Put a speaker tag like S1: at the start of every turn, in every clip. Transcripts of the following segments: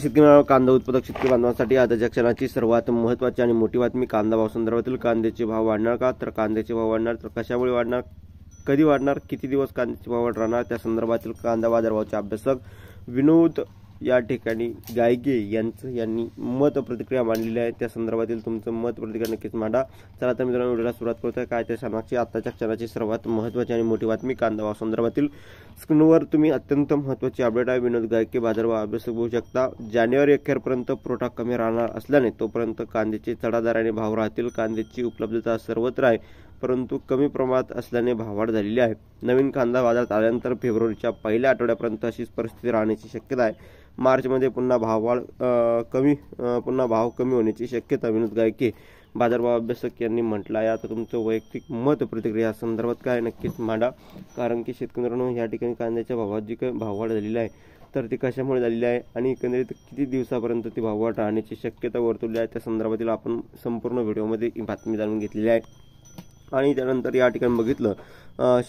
S1: शेतकरी कांदा उत्पादक शेतकरी बांधवांसाठी आजच्या क्षणाची सर्वात महत्त्वाची आणि मोठी बातमी कांदा भाव संदर्भातील कांद्याचे भाव वाढणार का तर कांद्याचे भाव वाढणार तर कशामुळे वाढणार कधी वाढणार किती दिवस कांद्याचे भाव राहणार त्या संदर्भातील कांदा बाजारभावाचे अभ्यासक विनोद या ठिकाणी गायके यांनी मत प्रतिक्रिया मांडलेली आहे। त्या संदर्भातील तुमचं मत प्रतिक्रिया नक्कीच मांडा। चला तर मित्रांनो व्हिडिओला सुरुवात करतोय। काय त्या क्षणाची आताच्या क्षणाची सर्वात महत्त्वाची आणि मोठी बातमी कांदा भाव संदर्भातील स्क्रीनवर तुम्ही अत्यंत महत्त्वाची अपडेट आहे। विनोद गायके बाजारभाव अभ्यासक बघू शकता। जानेवारी अखेरपर्यंत पुरवठा कमी राहणार असल्याने तोपर्यंत कांद्याचे चढा दराने भाव राहतील। कांद्याची उपलब्धता सर्वत्र आहे परंतु कमी प्रमाणात असल्याने भाववाढ झालेली आहे। नवीन कांदा बाजारात आल्यानंतर फेब्रुवारीच्या पहिल्या आठवड्यापर्यंत अशीच परिस्थिती राहण्याची शक्यता आहे। मार्चमध्ये पुन्हा भाव कमी होण्याची शक्यता विनोद गायके बाजारभाव अभ्यासक यांनी म्हटलं आहे। आता तुमचं वैयक्तिक मत प्रतिक्रिया संदर्भात काय नक्कीच मांडा, कारण की शेतकऱ्यांनो या ठिकाणी कांद्याच्या भावात जी काही भाववाढ झालेली आहे तर ती कशामुळे झालेली आहे आणि एकंदरीत किती दिवसापर्यंत ती भाववाढ राहण्याची शक्यता वर्तवली आहे त्या संदर्भातील आपण संपूर्ण व्हिडिओमध्ये बातमी जाणून घेतलेली आहे। आणि त्यानंतर या ठिकाणी बघितलं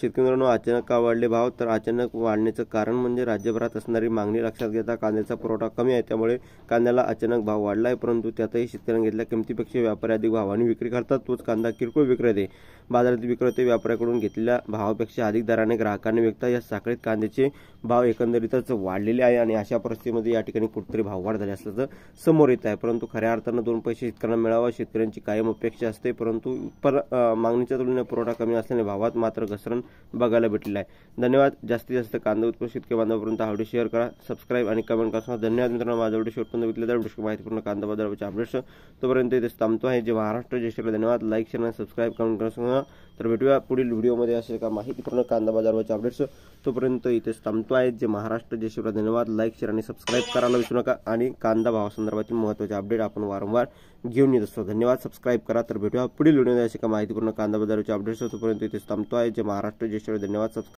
S1: शेतकऱ्यांनो अचानक का वाढले भाव तर अचानक वाढण्याचं कारण म्हणजे राज्यभरात असणारी मागणी लक्षात घेता कांद्याचा पुरवठा कमी आहे त्यामुळे कांद्याला अचानक भाव वाढला आहे। परंतु त्यातही शेतकऱ्यांनी घेतलेल्या किमतीपेक्षा व्यापारी अधिक भावाने विक्री करतात। तोच कांदा किरकोळ विक्रेते बाजारातील विक्रेते व्यापाऱ्याकडून घेतलेल्या भावापेक्षा अधिक दराने ग्राहकांनी विकता या साखळीत कांद्याचे भाव एकंदरीतच वाढलेले आहे आणि अशा परिस्थितीमध्ये या ठिकाणी कुठेतरी भाववाढ झाली असल्याचं समोर येत आहे। परंतु खऱ्या अर्थानं 2 पैसे शेतकऱ्यांना मिळावा शेतकऱ्यांची कायम अपेक्षा असते, परंतु मागणीच्या तुलनेत पुरवठा कमी असल्याने भावात मात्र घसरण बघायला भेटलेला आहे। धन्यवाद। जास्तीत जास्त कांदा उत्पादक शेतकरी बांधवांपर्यंत हा व्हिडिओ शेअर करा, सबस्क्राईब आणि कमेंट करा। धन्यवाद मित्रांनो। माझा व्हिडिओ शेवटपर्यंत बघितला तर व्हिडिओ माहितीपूर्ण कांदा बाजाराचे अपडेट्स तोपर्यंत इथे थांबतो आहे। जे महाराष्ट्र जय श्रीराम धन्यवाद। लाईक शेअर आणि सबस्क्राईब कमेंट करा। तर भेटूया पुढील व्हिडिओमध्ये असे का माहितीपूर्ण कांदा बाजाराचे अपडेट्स तोपर्यंत इथेच थांबतो आहे। जे महाराष्ट्र जय श्रीराम धन्यवाद। लाईक शेअर आणि सबस्क्राईब करायला विसरू नका आणि कांदा भाव संदर्भातील महत्त्वाचे अपडेट आपण वारंवार घेऊन येत असतो। धन्यवाद। सबस्क्राईब करा। तर भेटूया पुढील व्हिडिओमध्ये असे का माहितीपूर्ण कांदा बाजाराचे अपडेट्स तोपर्यंत इथेच थांबतो आहे। जे महाराष्ट्र जय श्रीराम धन्यवाद।